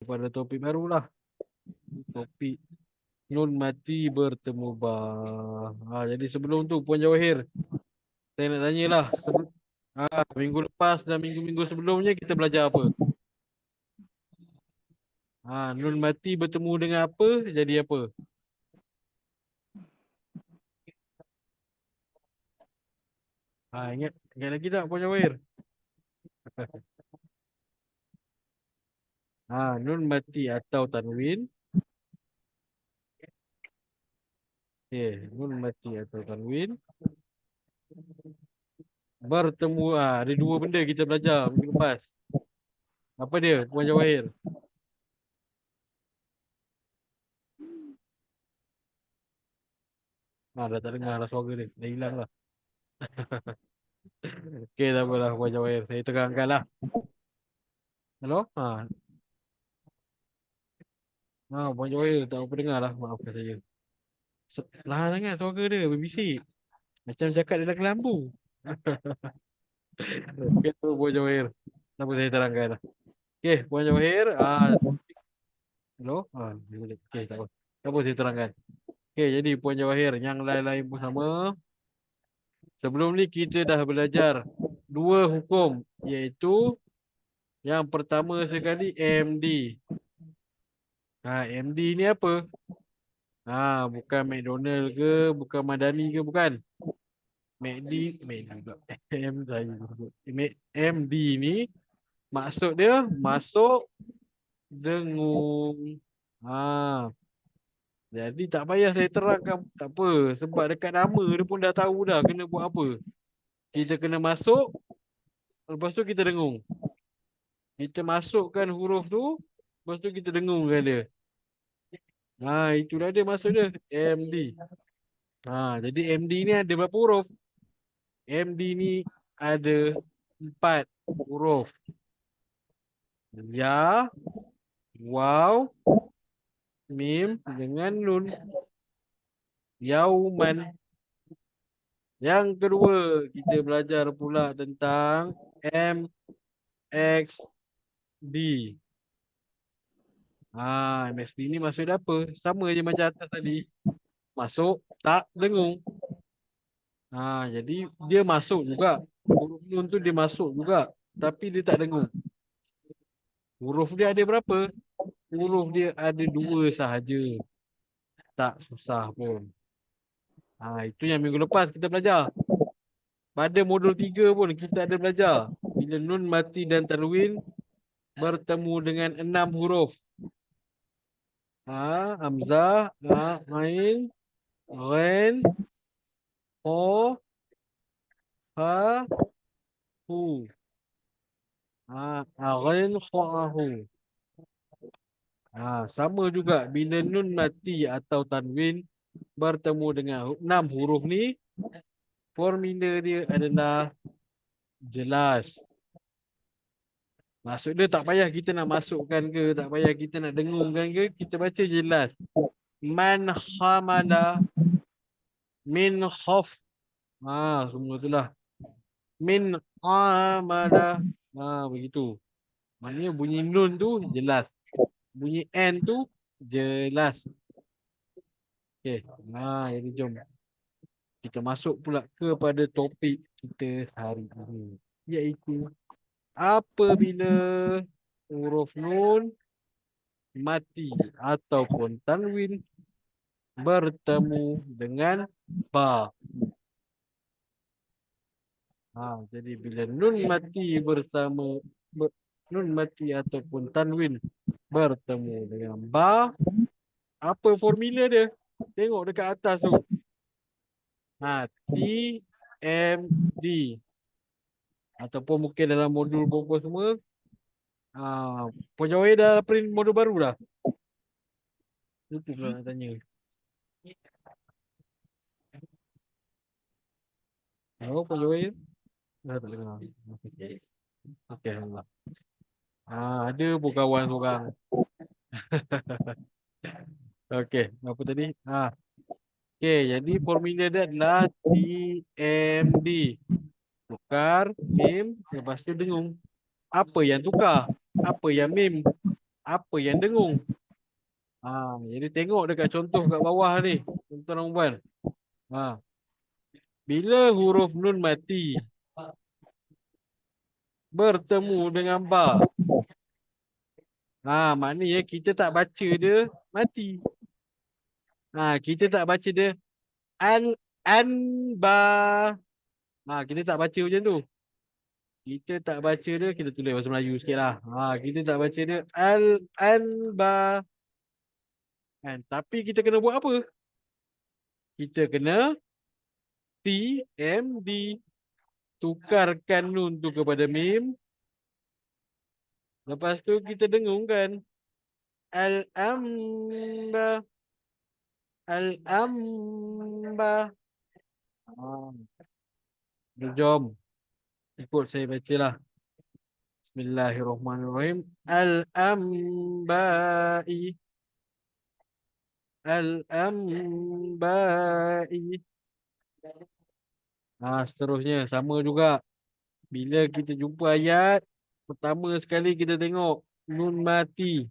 pada topik baru lah. Topik nun mati bertemu ba. Jadi sebelum tu Puan Jawahir, saya nak tanyalah. Minggu lepas dan minggu-minggu sebelumnya kita belajar apa? Nun mati bertemu dengan apa, jadi apa? Ingat lagi tak Puan Jawahir? Nun mati atau tanwin. Okey, nun mati atau tanwin bertemu. Ada dua benda kita belajar minggu lepas. Apa dia, Puan Jawahir? Dah tak dengar lah suara dia. Dah hilang lah. Okey, tak apalah Puan Jawahir. Saya terangkan lah. Hello? Puan Jawahir tak apa dengar lah. Maafkan saya. Lahan sangat suara dia, berbisik. Macam cakap dalam kelambu. Okey tu Puan Jawahir. Tak apa saya terangkan lah. Okey, Puan Jawahir. Hello? Dia boleh. Okey, tak apa. Tak apa saya terangkan. Okey, jadi Puan Jawahir, yang lain-lain pun sama. Sebelum ni kita dah belajar dua hukum, iaitu yang pertama sekali MD. MD ni apa? Bukan McDonald ke, bukan Madani ke, bukan. McD pula. M saya sebut. MD ni maksud dia masuk dengung. Ha, jadi tak payah saya terangkan, tak apa. Sebab dekat nama dia pun dah tahu dah kena buat apa. Kita kena masuk, lepas tu kita dengung. Kita masukkan huruf tu, lepas tu kita dengungkan dia. Itulah dia maksud dia. MD. Jadi MD ni ada berapa huruf? MD ni ada 4 huruf. Ya, waw, mim dengan nun. Yauman. Yang kedua, kita belajar pula tentang MXD. MXD ni maksud apa? Sama je macam atas tadi. Masuk, tak, dengung. Jadi dia masuk juga. Huruf nun tu dia masuk juga. Tapi dia tak dengung. Huruf dia ada berapa? Huruf dia ada 2 sahaja. Tak susah pun. Itu yang minggu lepas kita belajar. Pada modul 3 pun kita ada belajar. Bila nun mati dan tanwin bertemu dengan 6 huruf. Hamzah, Ain, Ghain, Ho, Ha, Hu. Ghain, Ho, Hu. Sama juga bila nun mati atau tanwin bertemu dengan 6 huruf ni, formula dia adalah jelas. Maksud dia tak payah kita nak masukkan ke, tak payah kita nak dengungkan ke, kita baca jelas. Man hamala min khaf. Semua itulah. Min amala. Begitu. Maknanya bunyi nun tu jelas. Bunyi N tu jelas. Okey. Jadi jom kita masuk pula kepada topik kita hari ini. Iaitu apabila huruf nun mati ataupun tanwin bertemu dengan ba. Jadi bila nun mati nun mati ataupun tanwin bertemu dengan ba, apa formula dia? Tengok dekat atas tu. TMD. Ataupun mungkin dalam modul pokok semua. Puan Jawahir dah print modul baru dah? Itu pula nak tanya. Puan Jawahir? Dah tak dengar. Okey, alhamdulillah. Ada pun kawan seorang. Okey, apa tadi? Okey, jadi formula dia adalah TMD. Tukar mim, lepas tu dengung. Apa yang tukar? Apa yang mim? apa yang dengung? Jadi tengok dekat contoh kat bawah ni, tuan-tuan dan puan. Ha, bila huruf nun mati bertemu dengan ba, maknanya kita tak baca dia mati. Kita tak baca dia al an ba. Kita tak baca macam tu. Kita tak baca dia, kita tulis bahasa Melayu sikit lah. Kita tak baca dia al an ba. Kan? Tapi kita kena buat apa? Kita kena TMD. Tukarkan nun tu kepada mim. Lepas tu kita dengungkan. Al-amba. Al-amba. Jom. Ikut saya baca lah. Bismillahirrahmanirrahim. Al-ambai. Al-ambai. Seterusnya. Sama juga. Bila kita jumpa ayat, pertama sekali kita tengok nun mati.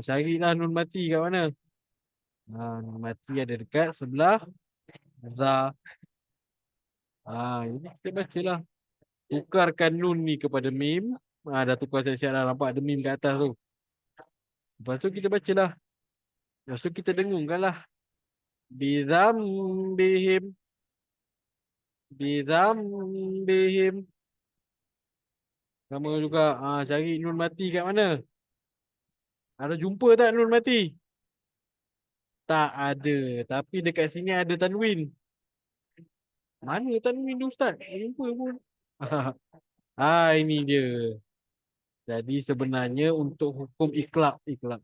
Carilah nun mati kat mana? Nun mati ada dekat sebelah za. Ini kita bacalah. Tukarkan nun ni kepada mim. Dah tukar siap-siap dah, nampak ada mim kat atas tu. Lepas tu kita bacalah. Lepas tu kita dengungkan lah. Bizambihim. Bizambihim. Sama juga. Cari nun mati kat mana? Ada jumpa tak nun mati? Tak ada. Tapi dekat sini ada tanwin. Mana tanwin tu Ustaz? Tak jumpa pun. Ini dia. Jadi sebenarnya untuk hukum iklab. Iklab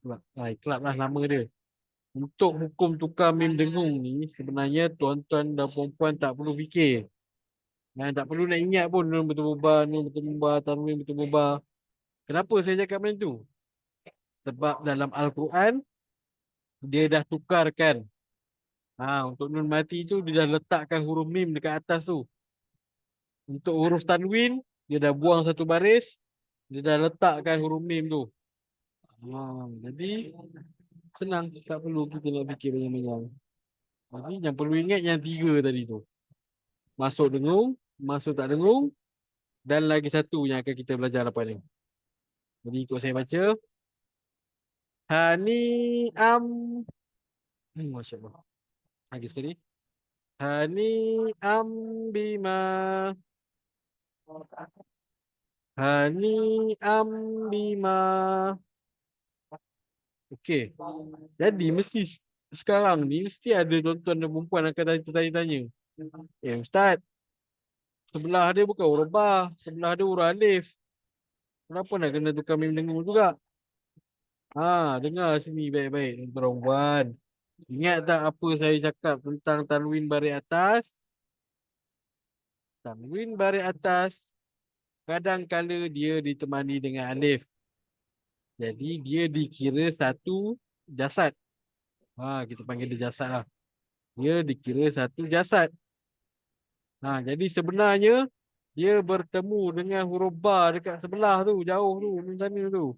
lah nama dia. Untuk hukum tukar mim dengung ni, sebenarnya tuan-tuan dan puan-puan tak perlu fikir. Tak perlu nak ingat pun nun bertemu nun bertemu tanwin bertemu ba. Kenapa saya cakap macam tu? Sebab dalam Al-Quran, dia dah tukarkan. Untuk nun mati tu, dia dah letakkan huruf mim dekat atas tu. Untuk huruf tanwin, dia dah buang satu baris, dia dah letakkan huruf mim tu. Jadi, senang. Tak perlu kita nak fikir banyak-banyak. Jadi, yang perlu ingat yang tiga tadi tu. Masuk dengung, masuk tak dengung, dan lagi satu yang akan kita belajar lepas ni. Jadi, ikut saya baca. Hani am. Masya Allah. Lagi sekali. Hani am bima. Hani am bima. Okey. Jadi mesti sekarang ni mesti ada tuan-tuan dan perempuan akan tanya-tanya. Ustaz, sebelah dia bukan huruf ba, sebelah dia huruf alif. Kenapa nak kena tukar mim dengung juga? Dengar sini baik-baik tuan-tuan dan perempuan. Ingat tak apa saya cakap tentang tanwin baris atas? Tanwin baris atas kadang-kala dia ditemani dengan alif. Jadi dia dikira satu jasad. Kita panggil dia jasad lah. Dia dikira satu jasad. Jadi sebenarnya dia bertemu dengan huruf ba dekat sebelah tu, jauh tu, di sana tu.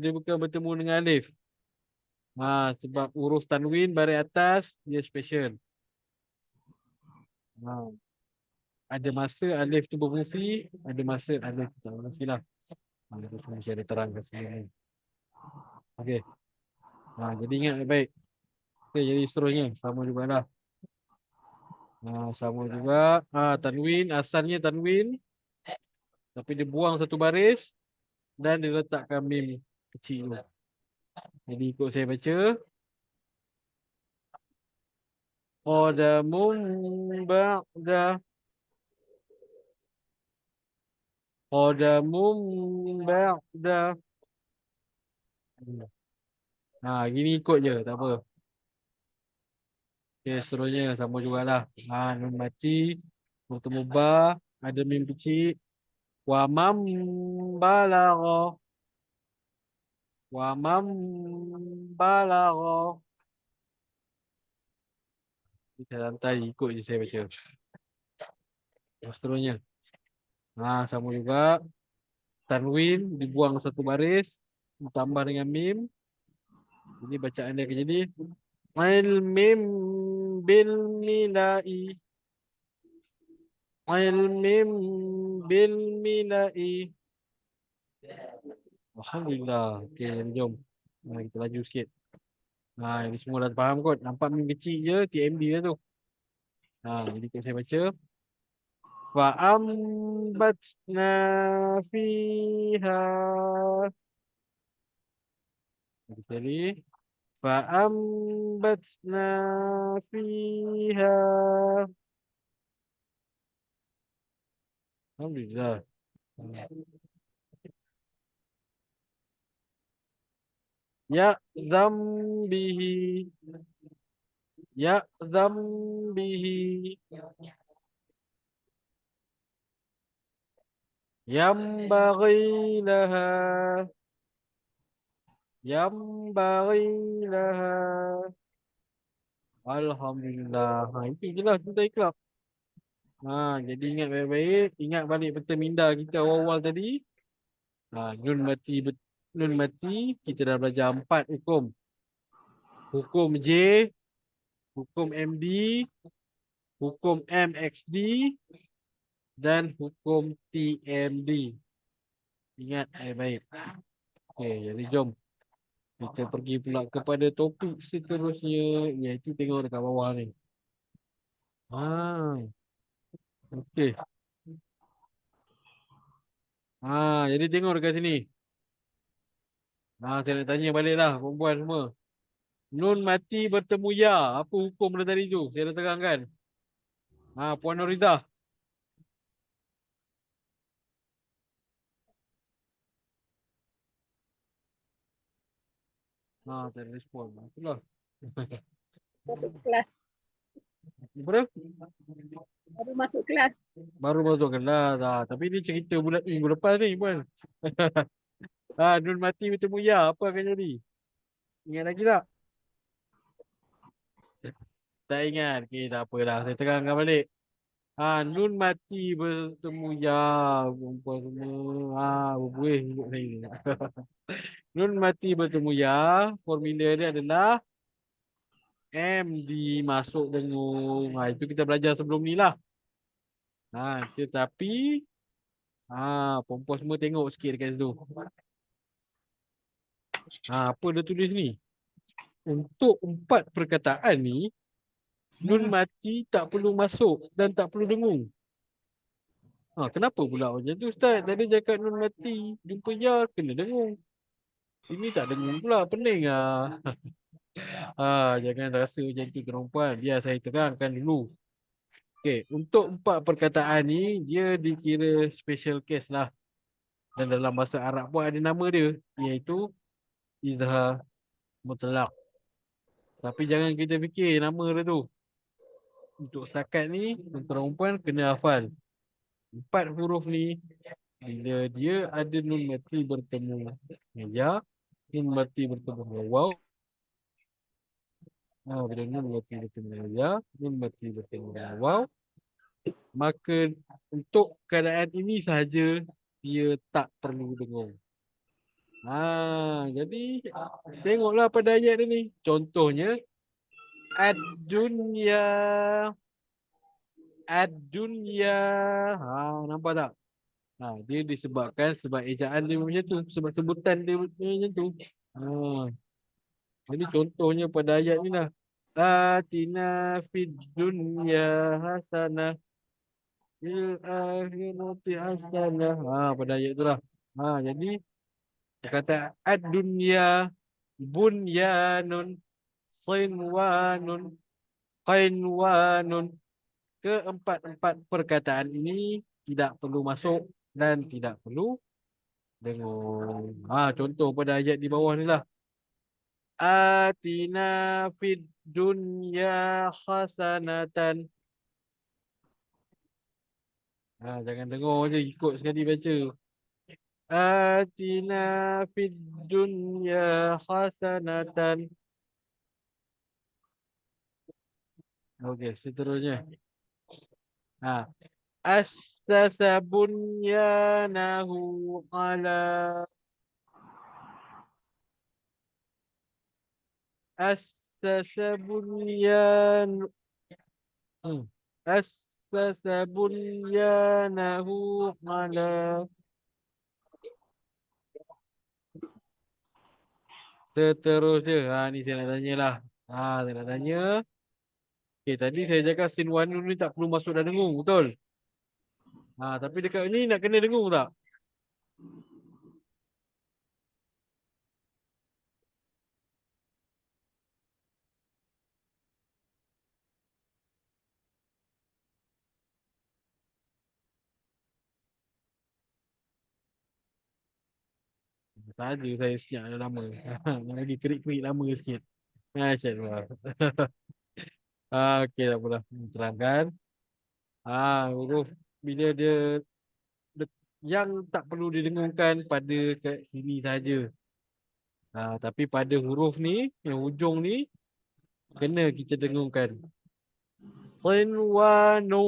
Dia bukan bertemu dengan alif. Sebab huruf tanwin baris atas dia special. Ada masa alif tu berfungsi, ada masa alif tu tak berfungsi lah. Itu semua saya ada terangkan sendiri. Okey. Jadi ingat baik. Okey, jadi seterusnya sama juga lah. Sama juga. Tanwin, asalnya tanwin. Tapi dia buang satu baris dan dia letakkan mim kecil tu. Jadi ikut saya baca. Qadamun ba'da. Qadamun ba'da. Gini ikut je, tak apa. Okay, seterusnya sama jugalah. Nun mati, bertemu ba, ada mim kecil. Wa mam balagha. Wa mam balagha. Saya santai ikut je saya baca. Seterusnya. Sama juga. Tanwin dibuang satu baris, ditambah dengan mim. Jadi bacaan dia akan jadi ilmim bil milai. Ilmim bil milai. Alhamdulillah. Okey, jom. Kita laju sikit. Ini semua dah faham kot. Nampak mim kecil je, TMD lah tu. Jadi saya baca. Fa'ambatna fiha. Jadi, fa'ambatna fiha. Alhamdulillah. Ya zambihi. Ya zambihi. Yambaghi laha. Yambaghi laha. Alhamdulillah. Itu je lah kita ikhlas. Jadi ingat baik-baik. Ingat balik peta minda kita awal-awal tadi. Nun mati nun mati kita dah belajar 4 hukum. Hukum J, hukum MD, hukum MXD dan hukum TMD. Ingat baik-baik. Okey, jadi jom kita pergi pula kepada topik seterusnya, iaitu tengok dekat bawah ni. Okey. Jadi tengok dekat sini. Saya nak tanya balik lah perempuan semua. Nun mati bertemu ya. Apa hukum dia tadi tu? Saya dah terangkan. Puan Nuriza. Tak ada respon. Itulah. Masuk kelas. Apa? Baru masuk kelas. Baru masuk kelas. Tapi ni cerita bulan minggu lepas ni, puan. Nun mati bertemu ya. Apa akan jadi? Ingat lagi tak? Tak ingat. Okey, tak apalah. Saya terangkan balik. Nun mati bertemu ya. Perempuan semua. Berbuih hidup saya. Nun mati bertemu ya. Formula dia adalah M dimasuk dengung. Itu kita belajar sebelum ni lah. Tetapi perempuan semua tengok sikit dekat situ. Apa dia tulis ni? Untuk 4 perkataan ni, nun mati tak perlu masuk dan tak perlu dengung. Kenapa pula macam tu Ustaz? Tadi cakap nun mati, jumpa ya, kena dengung. Ini tak dengung pula, pening lah. Jangan rasa macam tu perempuan. Biar saya terangkan dulu. Okey, untuk 4 perkataan ni, dia dikira special case lah. Dan dalam bahasa Arab pun ada nama dia, iaitu izhar mutlak. Tapi jangan kita fikir nama dia tu. Untuk setakat ni, perempuan kena hafal 4 huruf ni. Bila dia ada nun mati bertemu dengan ya, nun mati bertemu dengan waw. Bila nun mati bertemu dengan ya, nun mati bertemu dengan waw, maka untuk keadaan ini sahaja dia tak perlu dengung. Jadi tengoklah pada ayat ni. Contohnya ad-dunya. Ad-dunya. Nampak tak? Dia disebabkan sebab ejaan dia macam tu, sebab sebutan dia macam tu. Jadi contohnya pada ayat ni lah. Atina fid dunya hasanah fil akhirati hasanah. Pada ayat tu lah. Jadi kata ad-dunya bunyanun sinwanun qainwanun. Keempat-empat perkataan ini tidak perlu masuk dan tidak perlu dengung. Contoh pada ayat di bawah ni lah. Atina fid dunya hasanatan. Jangan dengar je, ikut sekali baca. Atina fid dunya hasanatan. Okey, seterusnya. Assasa bunyanahu ala Assasa bunyan hmm. Assasa bunyanahu ala Seterusnya. Ni saya nak tanya lah. Saya nak tanya. Okay, tadi saya cakap sin wanun ni tak perlu masuk dalam dengung, betul? Tapi dekat ni nak kena dengung tak? Saja saya siap dah lama. Lagi kerik-kerik lama sikit. Cik lah. Okey, tak apalah. Terangkan. Huruf bila dia yang tak perlu didengungkan pada kat sini saja. Tapi pada huruf ni, yang hujung ni, kena kita dengungkan. Sin wa nu.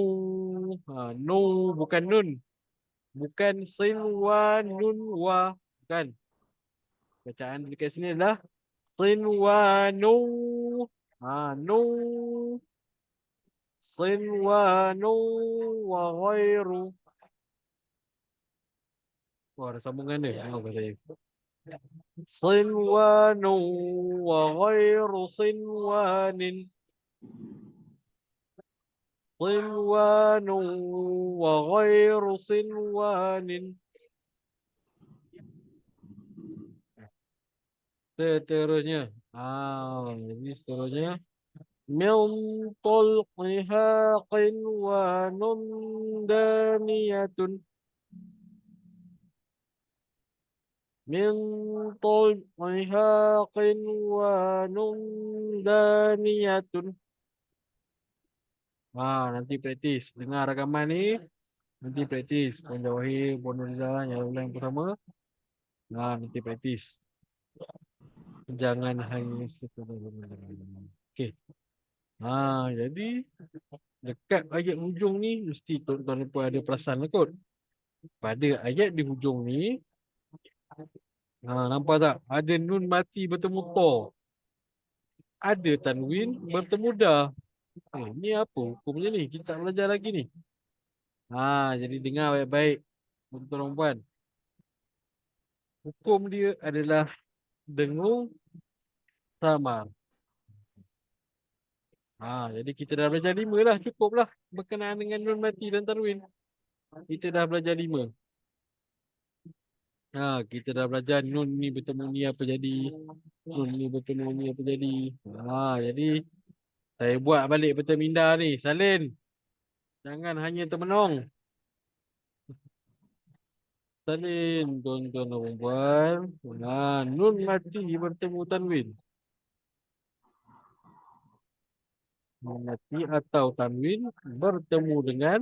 Nu bukan nun. Bukan sin wa nun wa. Bukan. Bacaan dekat sini adalah sin wa nu. Nu. Sin wa nu wa ghairu. Ada sambungan dia. Bahasa saya. صنوان وغير صنوان صنوان وغير صنوان seterusnya. Ini seterusnya. Min talqiha qinwanun daniyatun. Min talqiha qinwanun daniyatun. Nanti praktis. Dengar rakaman ni. Nanti praktis. Puan Jawahir, Puan Nuriza, yang lain bersama. Nanti praktis. Jangan hanya sekadar. Okey. Jadi dekat ayat hujung ni mesti tuan-tuan pun ada perasan lah kot. Pada ayat di hujung ni nampak tak? Ada nun mati bertemu to. Ada tanwin bertemu dah. Ni apa hukumnya ni? Kita tak belajar lagi ni. Jadi dengar baik-baik tuan-tuan dan puan. Hukum dia adalah dengung samar. Jadi kita dah belajar 5 lah, cukup lah berkenaan dengan nun mati dan tanwin. Kita dah belajar 5. Kita dah belajar nun ni bertemu ni apa jadi. Nun ni bertemu ni apa jadi. Jadi saya buat balik peta minda ni. Salin. Jangan hanya termenung. Salin tuan-tuan dan puan. Nun mati bertemu tanwin. Nun mati atau tanwin bertemu dengan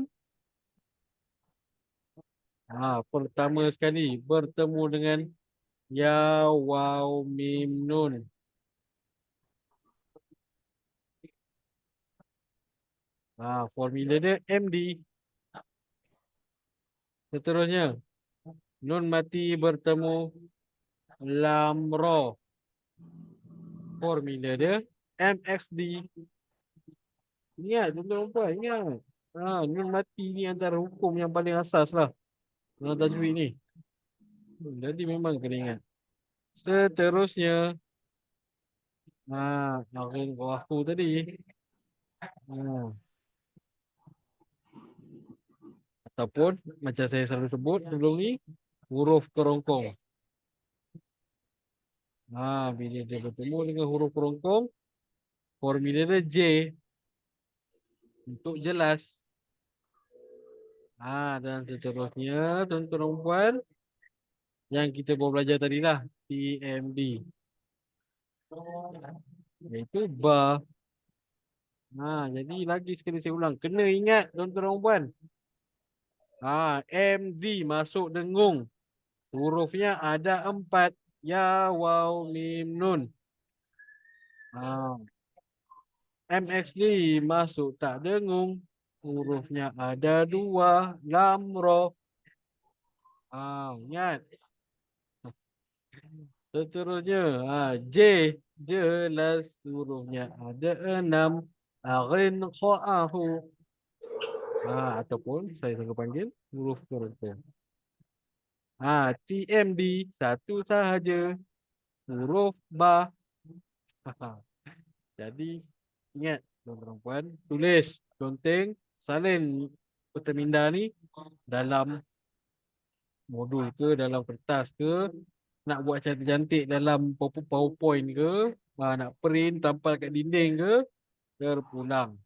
pertama sekali bertemu dengan ya, waw, mim, nun. Formula dia MD. Seterusnya, nun mati bertemu lam, ro. Formula dia MXD. Ingat, tuan-tuan puan, ingat. Nun mati ni antara hukum yang paling asas lah dalam tajwid ni. Jadi memang kena ingat. Seterusnya, Akhil aku tadi. Ataupun macam saya selalu sebut sebelum ni, huruf kerongkong. Bila dia bertemu dengan huruf kerongkong, formula dia J untuk jelas. Dan seterusnya tuan-tuan dan puan yang kita baru belajar tadi lah, TMD. Iaitu ba. Jadi lagi sekali saya ulang, kena ingat tuan-tuan dan puan. MD masuk dengung. Hurufnya ada 4. Ya, waw, mim, nun. MXD masuk tak dengung. hurufnya ada dua. Lam, ro. Ingat. Seterusnya, J. Jelas hurufnya ada enam. Arin, kho'ahu. Ataupun saya sangka panggil huruf karakter. TMD, satu sahaja. Huruf ba. Jadi, ingat, tuan-tuan puan, tulis, conteng, salin Pertaminda ni dalam modul ke, dalam kertas ke, nak buat cantik-cantik dalam PowerPoint ke, nak print, tampal kat dinding ke, terpulang.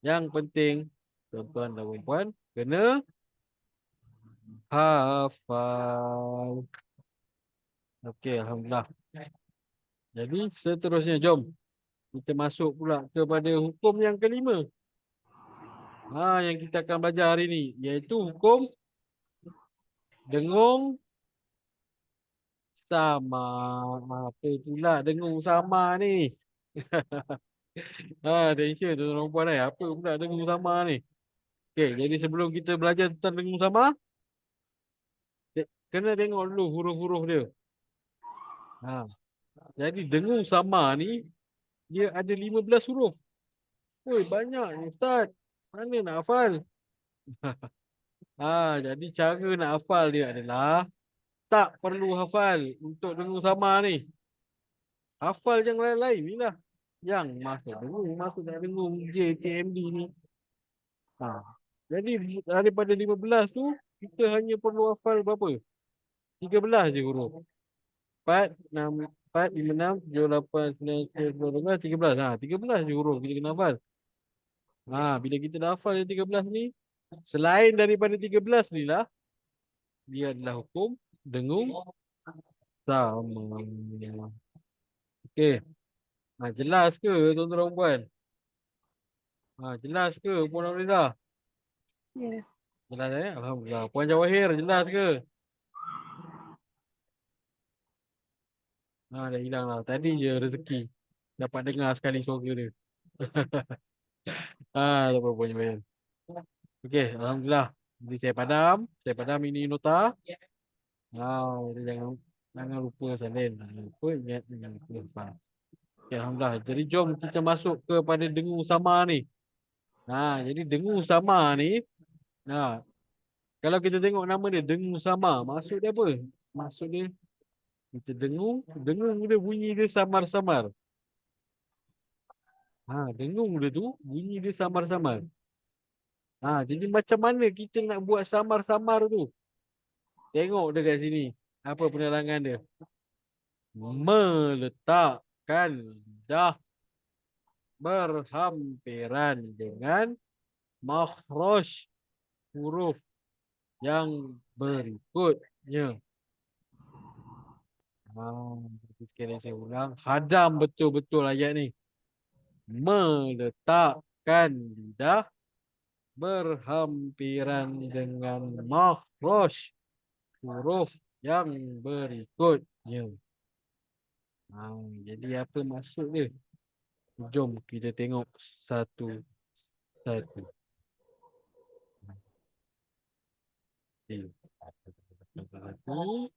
Yang penting, tuan-tuan dan puan, kena hafal. Okey, Alhamdulillah. Jadi, seterusnya, jom. Kita masuk pula kepada hukum yang kelima. Yang kita akan belajar hari ini, iaitu hukum dengung sama. Apa pula dengung sama ni? Tension tuan-tuan puan apa pula dengung sama ni? Okey, jadi sebelum kita belajar tentang dengung sama, kena tengok dulu huruf-huruf dia. Jadi dengung sama ni dia ada 15 huruf. Oi, banyak ni Ustaz. Mana nak hafal? Jadi cara nak hafal dia adalah tak perlu hafal untuk dengung sama ni. Hafal yang lain-lain ni lah. Yang masuk dengung, masuk tak dengung JTMD ni. Jadi daripada 15 tu, kita hanya perlu hafal berapa? 13 je huruf. 4, 6, 4, 5, 6, 7, 8, 9, 10, 11, 13. 13 je huruf kita kena hafal. Bila kita dah hafal yang 13 ni, selain daripada 13 ni lah, dia adalah hukum dengung sama. Okey. Jelas ke tuan-tuan dan puan? Jelas ke Puan Amridah? Ya. Jelas Alhamdulillah. Puan Jawahir jelas ke? Dah hilang lah. Tadi je rezeki. Dapat dengar sekali suara dia. Tak apa Puan Jawahir. Okey, Alhamdulillah. Jadi saya padam. Saya padam ini nota. Jadi jangan lupa salin. Jangan lupa ingat. Jangan lupa. Okey, Alhamdulillah. Jadi jom kita masuk kepada dengung sama ni. Jadi dengung sama ni. Kalau kita tengok nama dia dengung sama. Maksud dia apa? Maksud dia kita dengung. Dengung dia bunyi dia samar-samar. Dengung dia tu bunyi dia samar-samar. Jadi macam mana kita nak buat samar-samar tu? Tengok dekat sini. Apa penerangan dia? Meletakkan lidah berhampiran dengan makhraj huruf yang berikutnya. Sekali saya ulang. Hadam betul-betul ayat ni. Meletakkan lidah berhampiran dengan makhraj huruf yang berikutnya. Jadi apa maksud dia? Jom kita tengok satu-satu.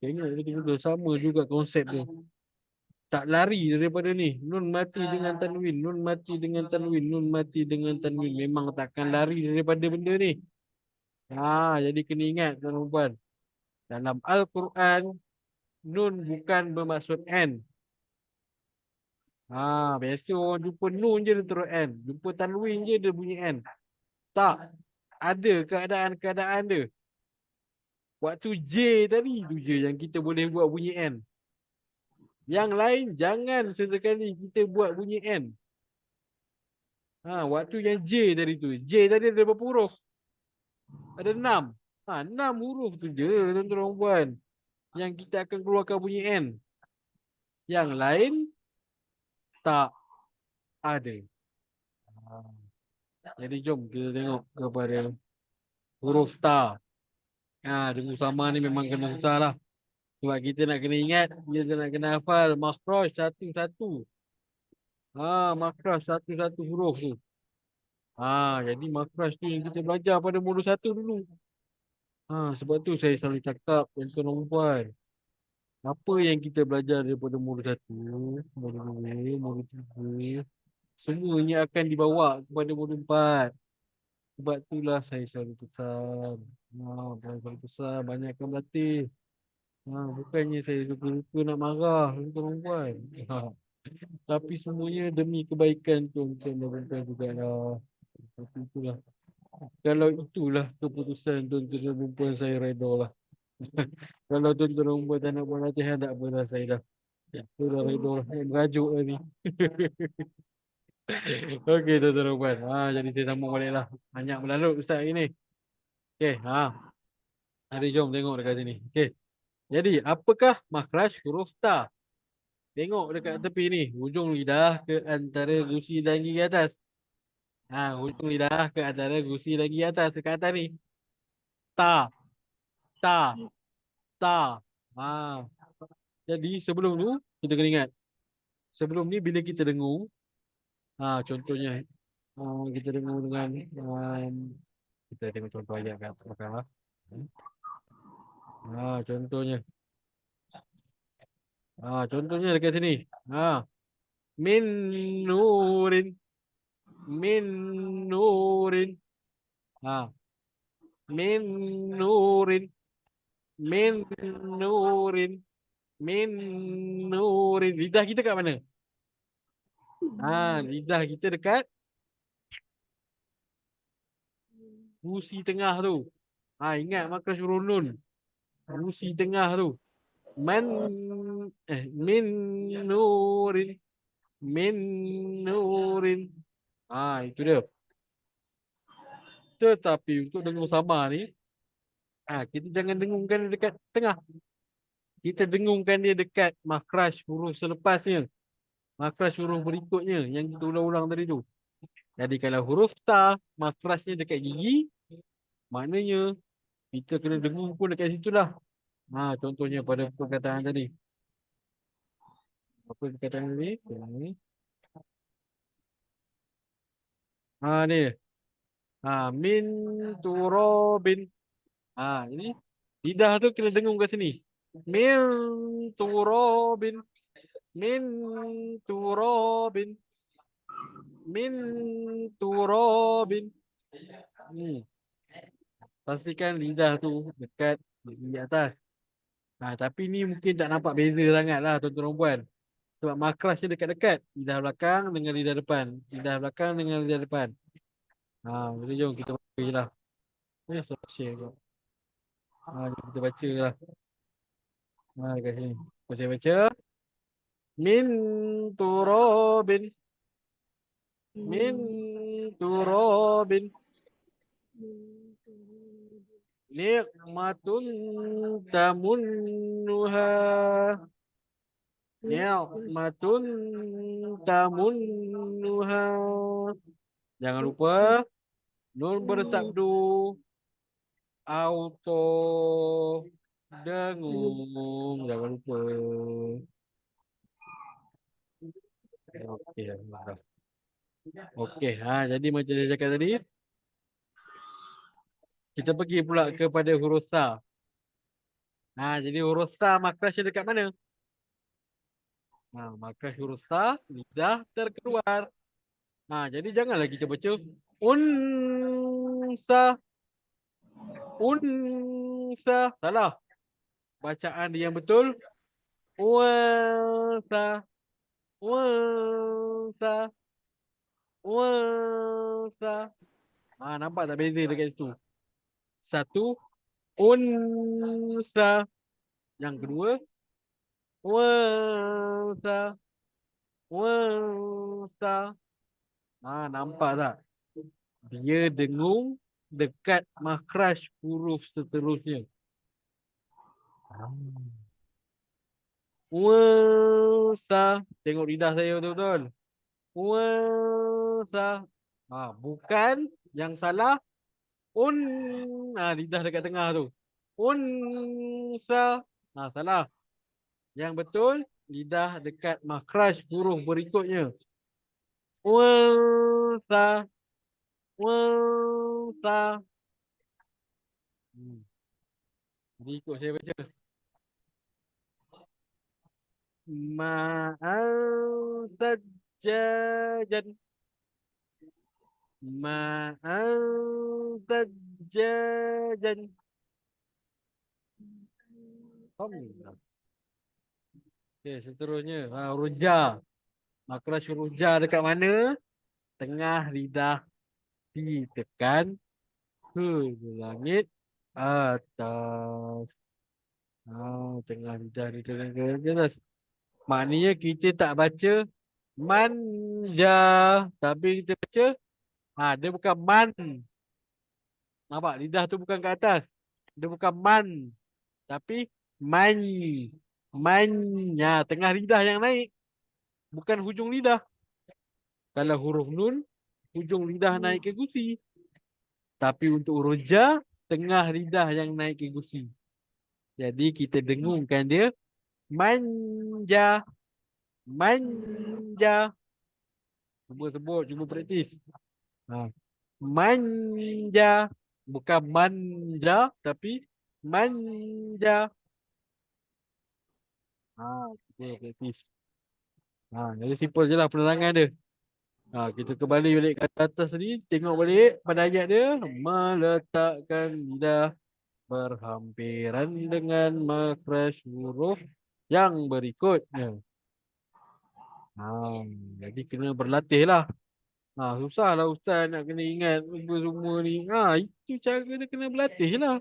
Tengok betul-betul sama juga konsep dia. Tak lari daripada ni. Nun mati dengan tanwin. Nun mati dengan tanwin. Nun mati dengan tanwin. Memang takkan lari daripada benda ni. Jadi kena ingat tuan-tuan. Dalam Al-Quran, nun bukan bermaksud N. Biasa orang jumpa nun je dia terus N. Jumpa tanwin je dia bunyi N. Tak. Ada keadaan-keadaan dia. Waktu J tadi tu je yang kita boleh buat bunyi N. Yang lain jangan sesekali kita buat bunyi N. Waktu yang J tadi tu. J tadi ada berapa huruf? Ada 6. 6 huruf tu je tuan-tuan puan. Yang kita akan keluarkan bunyi N. Yang lain tak ada. Jadi jom kita tengok kepada huruf ta. Dengung sama ni memang kena susah lah. Sebab kita nak kena ingat, kita nak kena hafal makhraj satu-satu. Makhraj satu-satu huruf tu. Jadi makhraj tu yang kita belajar pada modul 1 dulu. Sebab tu saya selalu cakap tuan-tuan dan puan. Apa yang kita belajar daripada modul 1, modul 2, modul 3, semuanya akan dibawa kepada modul 4. Sebab itulah saya selalu pesan. Saya selalu pesan banyakkan berlatih. Bukannya saya suka-suka nak marah tuan-tuan dan puan. Tapi semuanya demi kebaikan tuan-tuan dan puan juga lah. Seperti itulah. Kalau itulah keputusan tuan-tuan dan puan saya reda lah. Kalau tuan-tuan dan puan tak nak buat latihan tak apalah saya dah. Itu dah reda lah. Merajuk lah ni. Okey tuan-tuan dan puan. Jadi saya sambung balik lah. Banyak melalut Ustaz hari ni. Okey. Mari jom tengok dekat sini. Okey. Jadi apakah makhraj huruf ta? Tengok dekat tepi ni. Hujung lidah ke antara gusi dan gigi atas. Hujung lidah ke antara gusi dan gigi atas. Dekat atas ni. Ta. Ta. Ta. Jadi sebelum tu kita kena ingat. Sebelum ni bila kita dengung. Contohnya. Kita dengung dengan. Kita tengok contoh ayat kat belakang lah. Contohnya. Contohnya dekat sini. Min nurin. Min nurin. Min nurin. Min nurin. Min nurin. Lidah kita kat mana? Lidah kita dekat gusi tengah tu. Ingat makhraj huruf nun. Gusi tengah tu. Min nurin. Min nurin. Itu dia. Tetapi untuk dengung sama ni, kita jangan dengungkan dia dekat tengah. Kita dengungkan dia dekat makhraj huruf selepasnya. Makhraj huruf berikutnya yang kita ulang-ulang tadi tu. Jadi kalau huruf ta, makhrajnya dekat gigi, maknanya kita kena dengung pun dekat situ lah. Contohnya pada perkataan tadi. Apa perkataan tadi? Ni. Ni. Min turobin. Ini lidah tu kena dengung kat sini. Min turobin. Min turobin. Min turobin. Pastikan lidah tu dekat di atas. Tapi ni mungkin tak nampak beza sangat lah tuan-tuan dan puan. Sebab makhrajnya dekat-dekat. Lidah belakang dengan lidah depan. Lidah belakang dengan lidah depan. Jadi jom kita baca je lah. Saya share kot. Kita baca lah. Dekat sini. Saya baca. Min turobin. Min turobin. Ni'matun tamunnuha. Ni'matun tamunnuha. Jangan lupa nun bersabdu auto dengung. Jangan lupa. Okey. Jadi macam saya cakap tadi, kita pergi pula kepada huruf sa. Jadi huruf sa makhrajnya dekat mana? Makhraj huruf sa, lidah terkeluar. Jadi janganlah kita baca unsa. Unsa. Salah. Bacaan dia yang betul. Unsa. Unsa. Unsa. Nampak tak beza dekat situ? Satu. Unsa. Yang kedua. Unsa. Unsa. Nampak tak? Dia dengung dekat makhraj huruf seterusnya. Unsa. Tengok lidah saya betul-betul. Unsa. Bukan yang salah. Lidah dekat tengah tu. Unsa. Salah. Yang betul, lidah dekat makhraj huruf berikutnya. Unsa. Musa. Hmm. Jadi ikut saya baca. Ma'al sajjajan. Ma'al sajjajan. Alhamdulillah. Okey, seterusnya. Ruja. Makhraj huruf ja dekat mana? Tengah lidah ditekan ke langit atas. Tengah lidah ditekan ke atas. Maknanya kita tak baca manja. Tapi kita baca, dia bukan man. Nampak? Lidah tu bukan ke atas. Dia bukan man. Tapi man. Man. Ya, tengah lidah yang naik. Bukan hujung lidah. Kalau huruf nun, hujung lidah naik ke gusi. Tapi untuk huruf ja, tengah lidah yang naik ke gusi. Jadi kita dengungkan dia. Manja. Manja. Cuba sebut, cuba praktis. Ha. Manja. Bukan manja, tapi manja. Okay, praktis. Jadi simple je lah penerangan dia. Kita kembali balik ke atas tadi. Tengok balik pada ayat dia. Meletakkan lidah berhampiran dengan makhraj huruf yang berikutnya. Jadi kena berlatih lah. Susah lah ustaz nak kena ingat semua ni. Itu cara dia kena berlatih lah.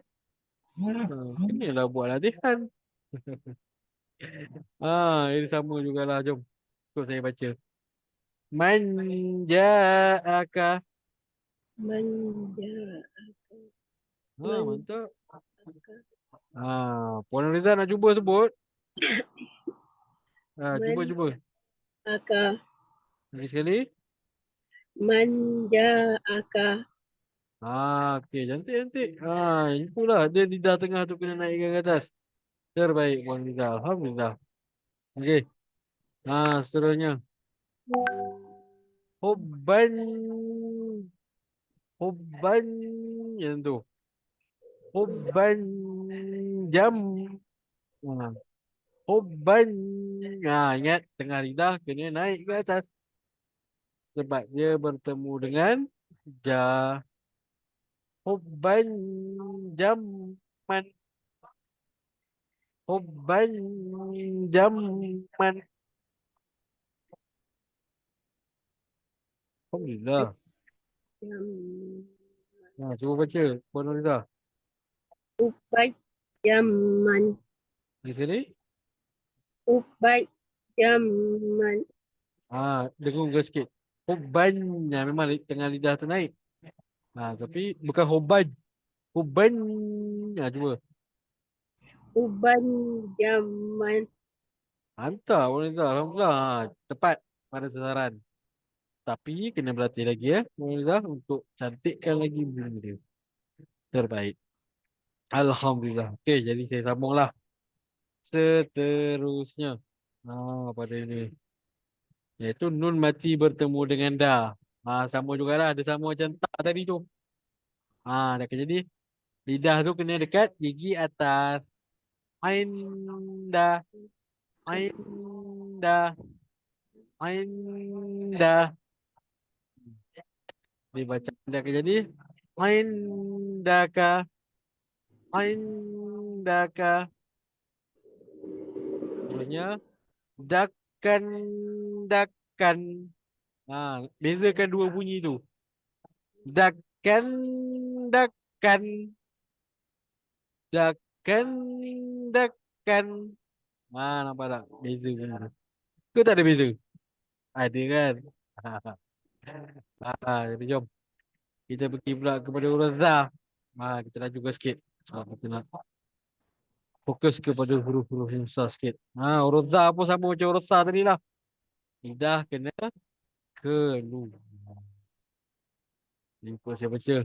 Kenalah buat latihan. Ini sama jugalah. Jom. Ikut saya baca. Man ja'aka. Manja. Mantap. Puan Riza nak cuba sebut. Cuba. Aka. Lagi sekali. Manja aka. Okey, cantik. Itulah dia lidah tengah tu kena naikkan ke atas. Terbaik Puan Riza. Alhamdulillah. Okey. Seterusnya. Hubban. Hubban. Yang tu. Hubban jam. Ha. Hubban. Ingat tengah lidah kena naik ke atas. Sebab dia bertemu dengan ja. Hubban jamman. Hubban jamman. Alhamdulillah. Cuba baca. Puan Nurita. Ubai jaman. Di sini. Ubai jaman. Dengung ke sikit. Hubban. Memang tengah lidah tu naik. Tapi bukan hubban. Hubban. Cuba. Uban jaman. Hantar Puan Nurita. Alhamdulillah. Tepat pada sasaran. Tapi kena berlatih lagi Puan Nurita untuk cantikkan lagi bunyi dia. Terbaik. Alhamdulillah. Okey, jadi saya sambunglah. Seterusnya. Pada ini. Iaitu nun mati bertemu dengan da. Sama jugalah. Ada sama macam tak tadi tu. Dah jadi. Lidah tu kena dekat gigi atas. Ain da. Ain da. Ain da. Dia baca dia akan jadi. Ain daka. Ain daka. Seterusnya. Dakkan. Dakkan. Bezakan dua bunyi tu. Dakkan. Dakkan. Dakkan. Dakkan. Nampak tak? Beza bunyi tu. Ke tak ada beza? Ada kan? Jadi jom. Kita pergi pula kepada huruf za. Kita laju sikit. Sebab kita nak fokus kepada huruf-huruf yang susah sikit. Huruf za pun sama macam huruf sa tadi lah. Lidah kena keluar. Ini pun saya baca.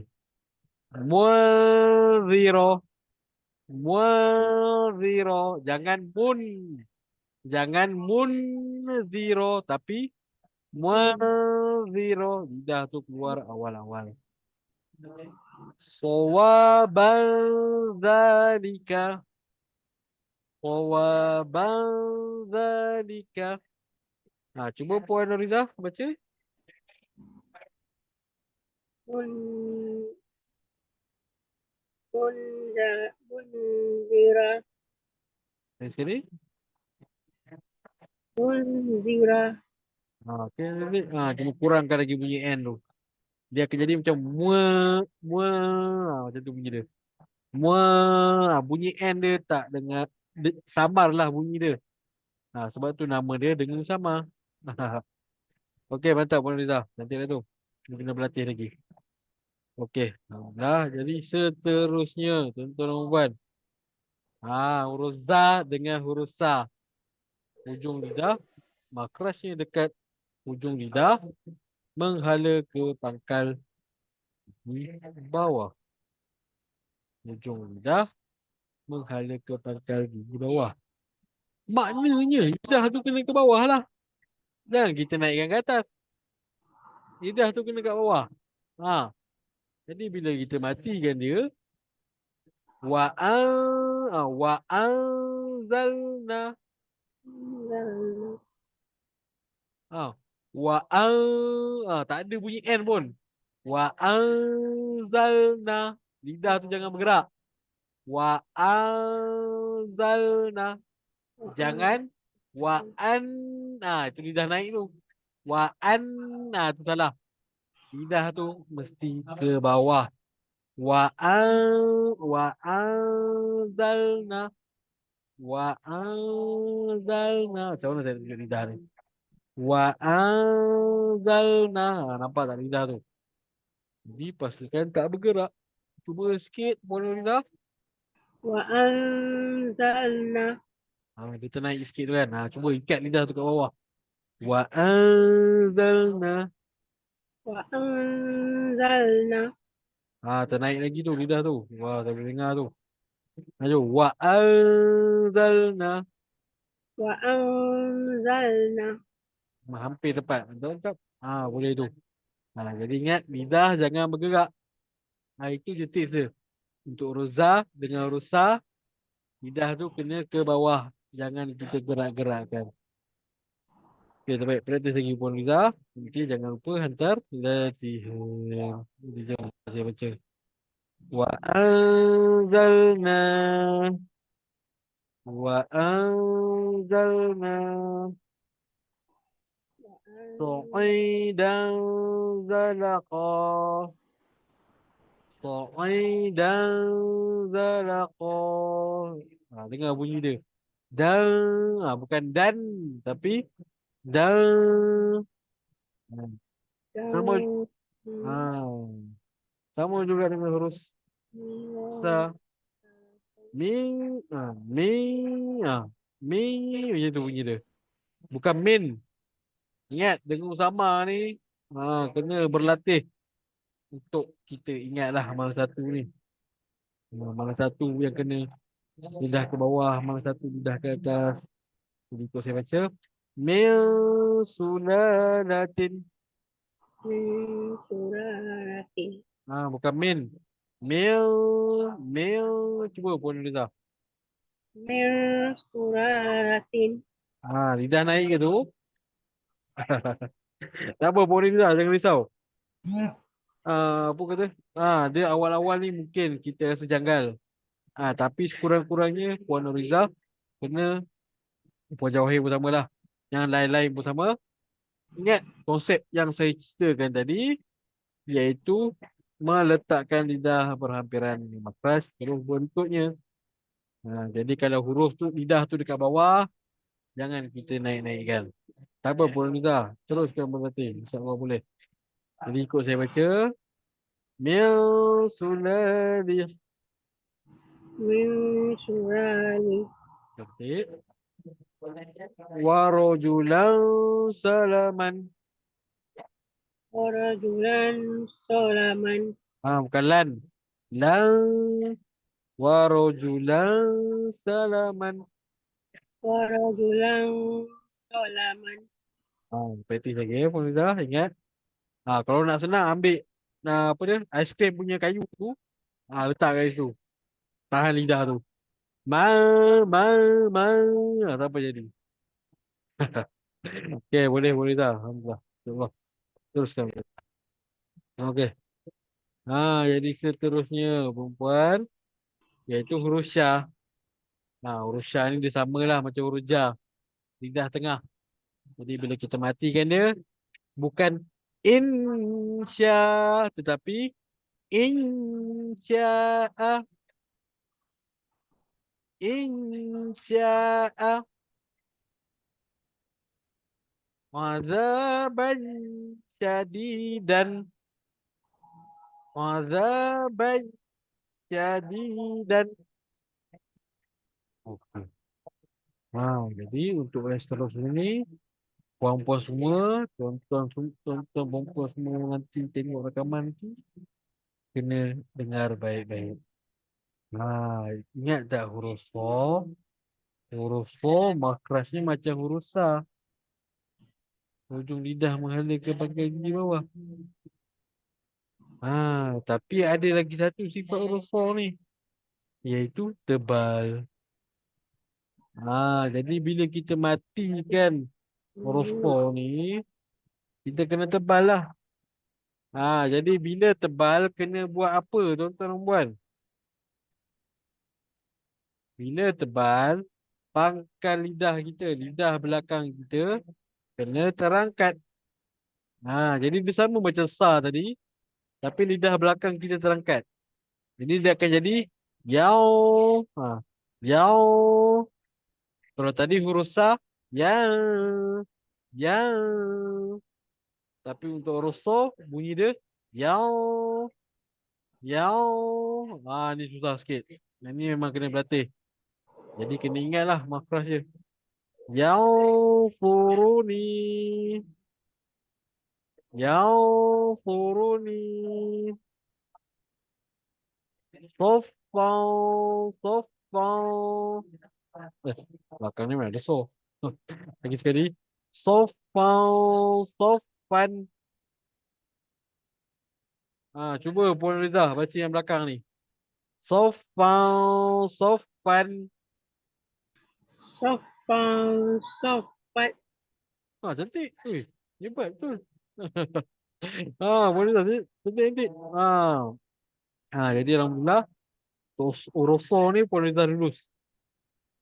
Muadziro. Muadziro. Jangan mun. Jangan munziro. Tapi muadziro. Lidah tu keluar awal-awal. Sawaban dzalika. Sawaban dzalika. Nah, cuba Puan Nuriza baca. mun munzira Dari sini. munzira Okay, ni. Cuma kurangkan lagi bunyi N tu. Dia akan jadi macam mua, mua. Macam tu bunyi dia. Mua, bunyi N dia tak dengar. Samarlah bunyi dia. Sebab tu nama dia dengan sama. Okey, mantap Puan Nuriza. Nanti lah tu. Kita kena berlatih lagi. Okey. Dah, jadi seterusnya. Tuan-tuan dan puan. Huruf za dengan huruf sa. Hujung lidah. Makrasnya dekat hujung lidah. Menghala ke pangkal di bawah. Hujung lidah. Menghala ke pangkal gigi bawah. Maknanya lidah tu kena ke bawah lah. Jangan kita naikkan ke atas. Lidah tu kena kat bawah. Ha. Jadi bila kita matikan dia. Wa anzalna. zalna Ha. Tak ada bunyi N pun. Wa anzalna. Lidah tu jangan bergerak. Wa anzalna. Jangan wa an. Itu lidah naik tu. Wa an. Tu salah. Lidah tu mesti ke bawah. Wa anzalna. Wa anzalna. Macam mana saya tunjuk lidah ni? Wa anzalna. Nampak tak lidah tu? Jadi pastikan tak bergerak. Cuba sikit Puan Nuriza. wa anzalna Dia ternaik sikit tu kan. Cuba ikat lidah tu kat bawah. Wa anzalna. wa anzalna Ternaik lagi tu lidah tu. Wah, saya boleh dengar tu. Ayo. Wa anzalna. wa anzalna Hampir tepat. Betul tak? Boleh tu. Jadi ingat lidah jangan bergerak. Itu je tips dia. Untuk roza dengan rusa, lidah tu kena ke bawah. Jangan kita gerak-gerakkan. Okay, terbaik. Praktis lagi Puan Riza. Nanti jangan lupa hantar latihan. Nanti jom saya baca. Wa anzalna. Wa anzalna. Sa'idan zalaqa. Sa'idan zalaqa. Dengar bunyi dia. Dan. Bukan dan. Tapi. Dan. Hmm. Sama. dan Ah. Sama juga dengan huruf sa. Mi. Mi. Mi. Macam tu bunyi dia. Bukan min. Ingat, dengung sama ni. Kena berlatih. Untuk kita ingatlah mana satu ni. Mana satu yang kena lidah ke bawah. Mana satu lidah ke atas. Jadi ikut saya baca. Min sulalatin. min surati Bukan min. Mil. Mil. Cuba Puan Nuriza. min suratin Lidah naik ke tu? Tak apa Puan Nuriza. Jangan risau. Apa kata? Dia awal-awal ni mungkin kita rasa janggal. Tapi sekurang-kurangnya Puan Nuriza kena Puan Jawahir pun sama lah. Yang lain-lain pun sama. Ingat konsep yang saya ceritakan tadi, iaitu meletakkan lidah berhampiran makras huruf berikutnya. Jadi kalau huruf tu, lidah tu dekat bawah, jangan kita naik-naikkan. Tak apa Puan Nuriza. Teruskan berlatih. InsyaAllah boleh. Jadi ikut saya baca. Min sulali. min surani Cantik. Warojulan salaman. warajulan solaman Bukan lan. Lan. Warojulan salaman. warajulan solaman Praktis lagi ya Puan Nuriza. Ingat. Kalau nak senang ambil apa dia? Aiskrim punya kayu tu. Letak kat situ. Tahan lidah tu. Ma, ma, ma. Tak apa jadi. Okey, boleh dah. Alhamdulillah. Allah. Teruskan. Okey. Jadi seterusnya perempuan iaitu huruf Syah. Huruf Syah ni dia samalah macam huruf Ja. Lidah tengah. Jadi bila kita matikan dia bukan insya tetapi insya'a insya'a azaban syadidan azaban syadidan. Okey. Jadi untuk yang seterusnya ni puan-puan semua, tuan-tuan puan-puan semua nanti tengok rakaman nanti kena dengar baik-baik. Ingat tak huruf Fa? Huruf Fa makrasnya macam huruf Sa. Hujung lidah menghala ke bahagian gigi bawah. Tapi ada lagi satu sifat huruf Fa ni, iaitu tebal. Jadi bila kita matikan huruf Fa ni, kita kena tebal lah. Jadi bila tebal kena buat apa tuan-tuan dan puan? Bila tebal, pangkal lidah kita, lidah belakang kita kena terangkat. Jadi dia sama macam Sa tadi, tapi lidah belakang kita terangkat. Jadi dia akan jadi Yau. Yau. Kalau tadi huruf Sa, Ya. Ya. Tapi untuk huruf So, bunyi dia Yau. Yau. Ni susah sikit. Ini memang kena berlatih. Jadi kena ingatlah makhraj dia. Yau furuni. Yau furuni. Soffan. Soffan. Eh, belakang ni mana ada so. Lagi sekali. Soffan. Soffan. Cuba Puan Rizah baca yang belakang ni. Soffan. Soffan. Sofan, sofat. Cantik. Hebat betul. Puan Rizah cantik cantik. Jadi alhamdulillah untuk huruf so ni Puan Rizah lulus.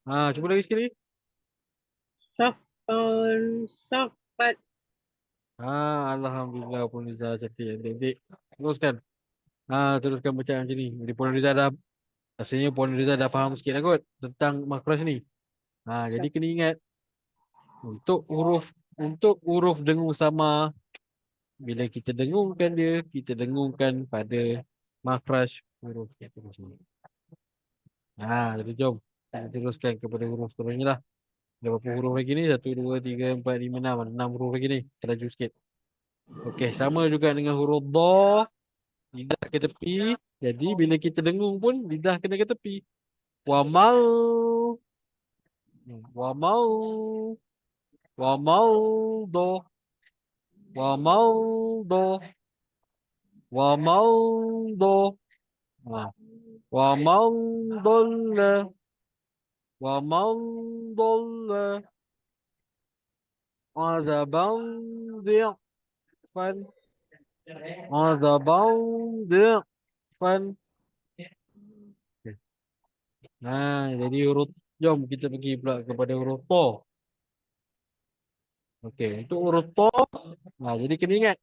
Cuba lagi sekali. Sofan, sofat. Alhamdulillah Puan Rizah cantik cantik. Teruskan. Teruskan bacaan macam ni. Jadi Puan Rizah dah rasanya Puan Rizah dah faham sikit lah kot tentang makhraj ni. Jadi kena ingat untuk huruf dengung sama, bila kita dengungkan dia, kita dengungkan pada makhraj huruf itu macam ni. Jadi jom kita teruskan kepada huruf seterusnya lah. Ada berapa huruf lagi ni? 1, 2, 3, 4, 5, 6. Ada 6 huruf lagi ni. Kita laju sikit. Okey, sama juga dengan huruf Dha. Lidah ke tepi. Jadi bila kita dengung pun lidah kena ke tepi. Wa mau. Wa mau. Wa mau do. Wa mau do. Wa mau do. Wa mau dolla. Wa mau dolla. Azaban di'fan. Azaban di'fan. Jadi huruf, jom kita pergi pula kepada huruf To. Okey, untuk huruf To, jadi kena ingat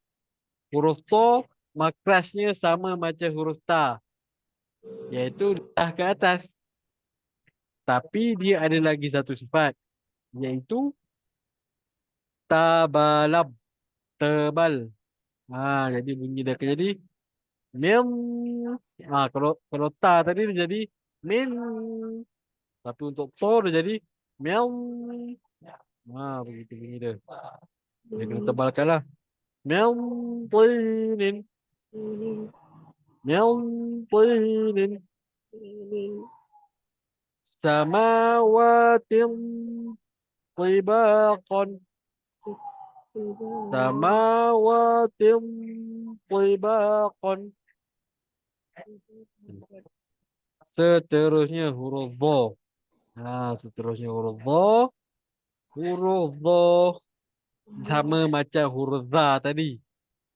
huruf To makrasnya sama macam huruf Ta, iaitu lidah ke atas. Tapi dia ada lagi satu sifat, iaitu tabalab, tebal. Jadi bunyi dia akan jadi mim. Kalau ta tadi dia jadi min. Tapi untuk to dia jadi mim. Begitu bunyi dia. Dia kena tebalkan lah. Mim tinin. Mim tinin. Samawatin tibaqan. Samawatim tibaqan. Seterusnya huruf dha. Seterusnya huruf dha. Huruf dha sama macam huruf za tadi.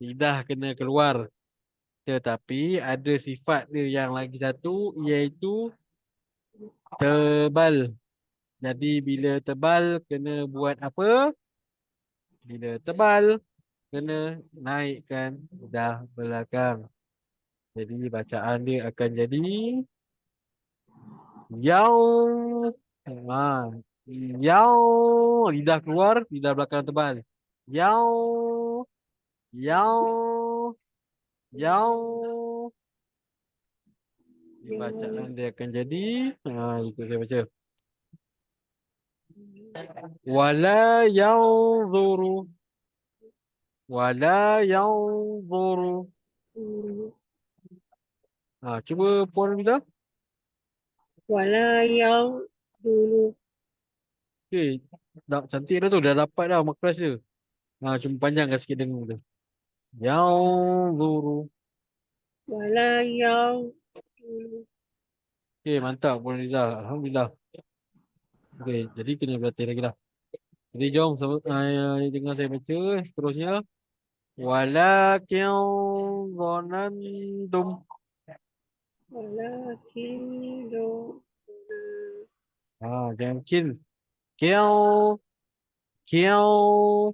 Lidah kena keluar. Tetapi ada sifat dia yang lagi satu iaitu tebal. Jadi bila tebal kena buat apa? Bila tebal kena naikkan lidah belakang. Jadi bacaan dia akan jadi Yau. Ha. Yau. Lidah keluar, lidah belakang tebal. Yau. Yau. Yau. Bacaan dia akan jadi. Itu saya baca. Wala yanzuru. Wala yanzuru. Cuba Puan Rita. Wala yang dulu. Okay. Dah cantik dah tu. Dah dapat dah makras dia. Cuma panjangkan sikit dengung tu. Yanzuru. Wala yang dulu. Okay, mantap Puan Riza. Alhamdulillah. Okay, jadi kena berlatih lagi lah. Jadi jom dengar saya baca seterusnya. Walakin dhanantum. Walakin do. Jangan kin. Kiau. Kiau.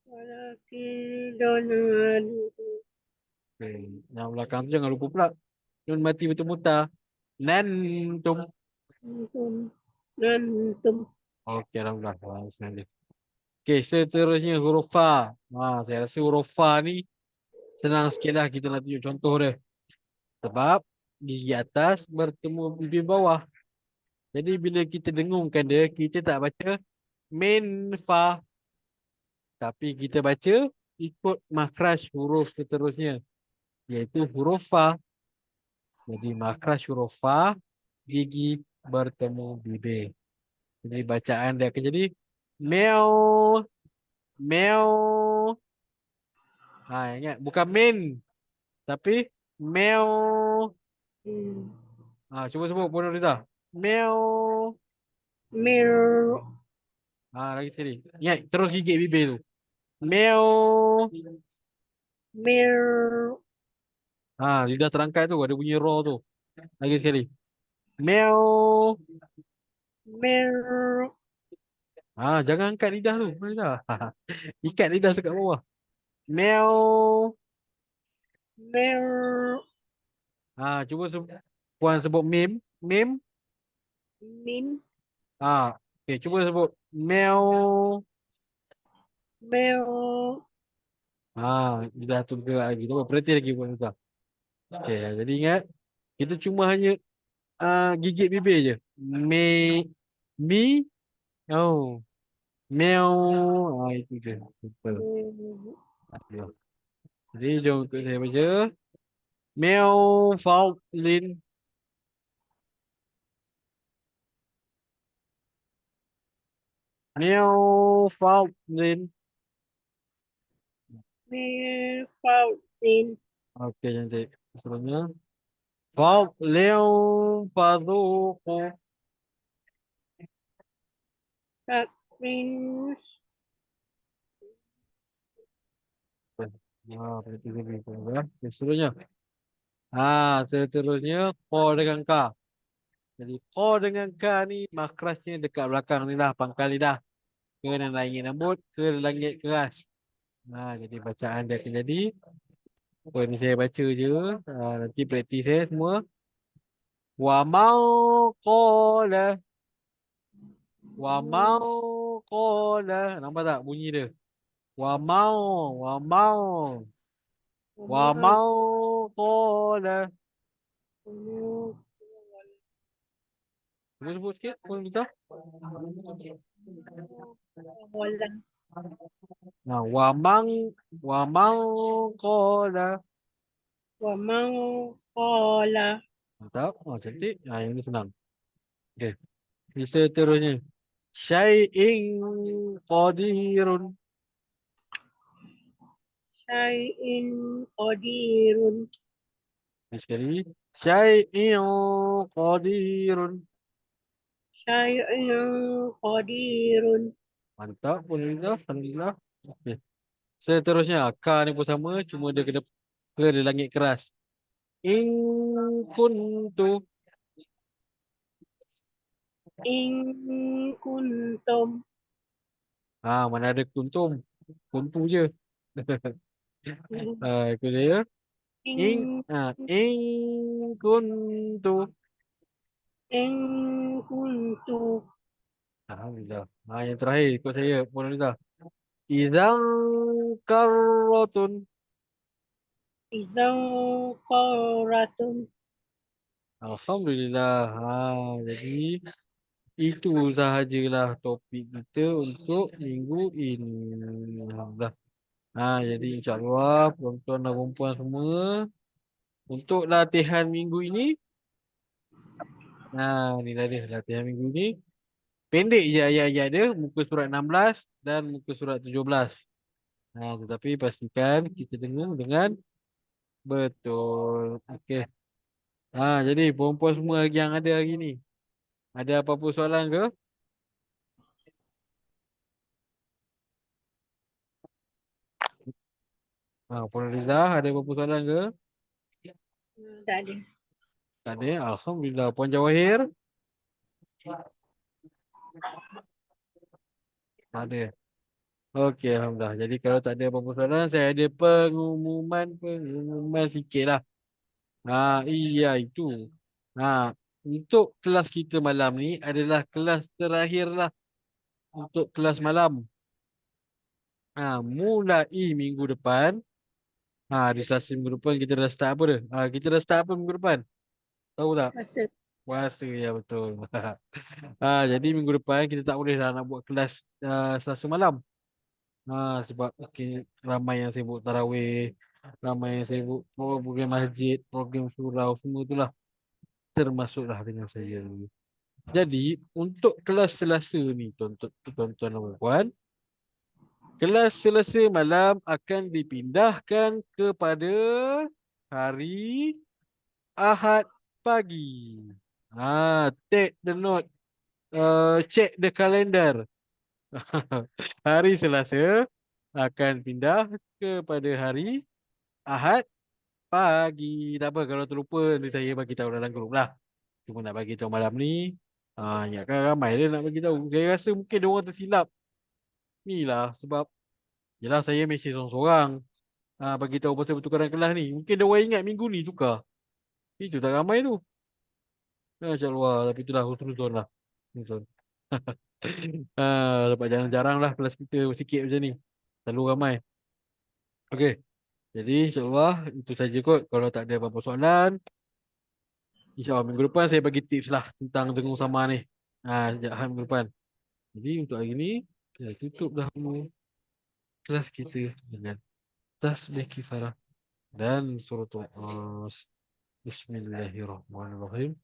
Walakin donan. Okay. Yang belakang tu jangan lupa pula. Nun mati betul-betul. Nantum. Antum. Nantum. Okey, alhamdulillah. Senang dia. Okey, seterusnya huruf fa. Saya rasa huruf fa ni senang sikit lah kita nak tunjuk contoh dia. Sebab gigi atas bertemu bibir bawah. Jadi bila kita dengungkan dia, kita tak baca min fa. Tapi kita baca ikut makhraj huruf seterusnya. Iaitu huruf fa. Jadi makhraj huruf fa, gigi bertemu bibir. Jadi bacaan dia akan jadi meow, meow. Ingat bukan min tapi meow. Hmm. Cuba sebut Puan Rita. Meow. Mir. Lagi sekali. Ingat terus gigit bibir tu. Meow. Mir. Lidah terangkat tu ada bunyi raw tu. Lagi sekali. Meow. Mir. Jangan angkat lidah tu. Puan Rita. Ikat lidah dekat bawah. Meow. Mir. Cuba Puan sebut mim. Mim. Mim. Okay, cuba sebut meow. Mel. Lidah tu gerak lagi. Cuba berhenti lagi Puan Rita. Okay, jadi ingat. Kita cuma hanya gigit bibir je. Me, mi, oh, meow. Itu je. Simple. Ya. Jadi jom untuk saya baca. Meow Falklin. Meow Falklin. Mir. Faulin. Okey, cantik. Seterusnya. Falklin Fadhuku. Takrin. Berarti lebih kurang. Okey, seterusnya. Seterusnya. Ko dengan ka. Jadi ko dengan ka ni makrasnya dekat belakang ni lah. Pangkal lidah. Ke dan langit lembut. Ke langit keras. Jadi bacaan dia akan jadi. Apa ni saya baca je. Nanti praktis semua. Wa mau qala. Wa mau qala. Nampak tak bunyi dia? Wa mau. Wa mau. Wa Mau. mau qala. Boleh sebut sikit? Boleh minta? Wala. Wa mang. Wa mau qala. Wa mau qala. Mantap. Cantik. Yang ni senang. Okey. Bisa terusnya. Syai'in qadirun. Syai'in qadirun. Lagi sekali. Syai'in qadirun. Syai'in qadirun. Mantap, Alhamdulillah. Alhamdulillah. Okey. Seterusnya, ka ni pun sama, cuma dia kena ke di langit keras. In kuntu. In kuntum. Mana ada kuntum. Kuntu je. Itu dia. In, In, in kuntu. in kuntu. Alhamdulillah. Yang terakhir ikut saya, Alhamdulillah. Idzan karratun. Izan qaratun. Alhamdulillah. Jadi itu sahajalah topik kita untuk minggu ini. Alhamdulillah. Jadi insyaAllah tuan-tuan dan perempuan semua untuk latihan minggu ini. Ni dah dia latihan minggu ini. Pendek je ayat-ayat dia, muka surat 16 dan muka surat 17. Tetapi pastikan kita dengar dengan betul. Okey. Jadi perempuan semua yang ada hari ni, ada apa-apa soalan ke? Puan Rizah, ada apa-apa soalan ke? Tak ada. Tak ada. Alhamdulillah. Puan Jawahir, tak ada. Okey, Alhamdulillah. Jadi kalau tak ada apa-apa soalan, saya ada pengumuman sikit lah. Iya itu. Untuk kelas kita malam ni adalah kelas terakhir lah untuk kelas malam. Mulai minggu depan. Di Selasa minggu depan kita dah start apa dah? Kita dah start apa minggu depan? Tahu tak? Masa Puasa, ya betul. Jadi minggu depan kita tak boleh dah nak buat kelas Selasa malam. Sebab ramai yang sibuk tarawih, ramai yang sibuk program masjid, program surau, semua itulah termasuklah dengan saya. Jadi untuk kelas Selasa ni tuan-tuan dan puan, kelas Selasa malam akan dipindahkan kepada hari Ahad pagi. Take the note, check the calendar. Hari Selasa akan pindah kepada hari Ahad pagi. Tak apa kalau terlupa nanti saya bagi tahu dalam grup lah. Cuma nak bagi tahu malam ni. Ingatkan ramai dia nak bagi tahu. Saya rasa mungkin dia orang tersilap. Ni lah sebab yelah saya mesej seorang-seorang. Bagi tahu pasal pertukaran kelas ni. Mungkin dia orang ingat minggu ni tukar. Itu tak ramai tu. InsyaAllah. Tapi itulah husnuzon lah. Husnuzon. Dapat jarang-jarang lah kelas kita sikit macam ni. Selalu ramai. Okey. Jadi insyaAllah itu saja kot. Kalau tak ada apa-apa soalan, insyaAllah minggu depan saya bagi tips lah tentang dengung sama ni. Sejak hari minggu depan. Jadi untuk hari ni, kita tutup dahulu kelas kita dengan tasbih kifarah dan suratul As. Bismillahirrahmanirrahim.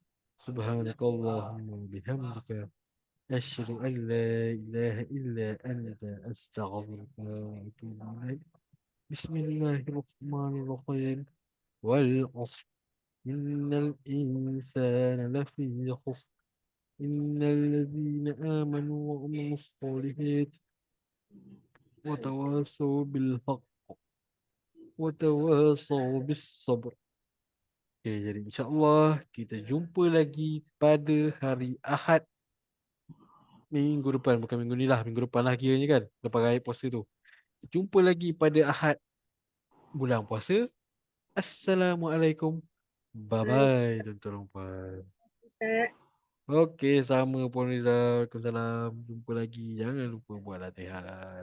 Subhanakallahumma bihamdika. Asyhadu an la ilaha illa anta astaghfiruka wa atubu ilaik. Bismillahirrahmanirrahim. Wal 'asr. Innal insana lafi khusr. Innal ladzina amanu wa 'amilus solihat wa tawassaw bil haqq wa tawassaw bis sabr. Jadi insya-Allah kita jumpa lagi pada hari Ahad minggu depan, bukan minggu ni lah, minggu depan lah kiranya kan, lepas raya puasa tu. Jumpa lagi pada Ahad bulan puasa. Assalamualaikum. Bye bye tuan-tuan. Ustaz. Okey, sama Puan Rizal. Waalaikumsalam. Jumpa lagi. Jangan lupa buat latihan.